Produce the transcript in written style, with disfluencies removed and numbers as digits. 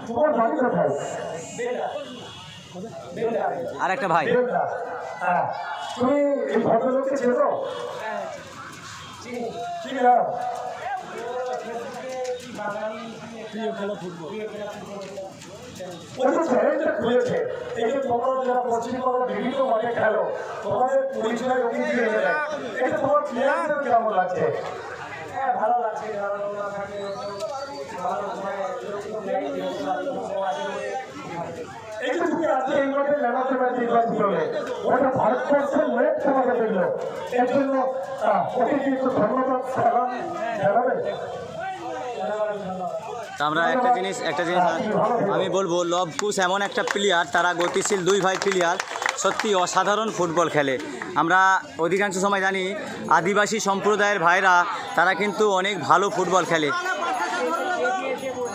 তোমার বাড়ি কোথায়? আর একটা ভাই, হ্যাঁ, তুমি এই ভদ্রলোককে চেনো? চিনি না? ওই যে চ্যানেলটা খুলেছে, এই যে তোমরা যারা পশ্চিমবঙ্গের বিভিন্ন মাঠে খেলো, তোমাদের পরিচয় ওকে দিয়ে দেয়, এটা তোমার প্লেয়ারদের কেমন লাগছে? ভালো লাগছে। এই যে তুমি আজকে এই মাঠে জানাতে পারছি নির্বাচিত হলে, ওটা ভারতবর্ষের নেট তোমাকে দেখলো, এর জন্য ওকে কিন্তু ধন্যবাদ জানাবে। তা আমরা একটা জিনিস আমি বলবো, লব কুশ এমন একটা প্লেয়ার, তারা গতিশীল দুই ভাই প্লেয়ার, সত্যি অসাধারণ ফুটবল খেলে। আমরা অধিকাংশ সময় জানি আদিবাসী সম্প্রদায়ের ভাইরা তারা কিন্তু অনেক ভালো ফুটবল খেলে।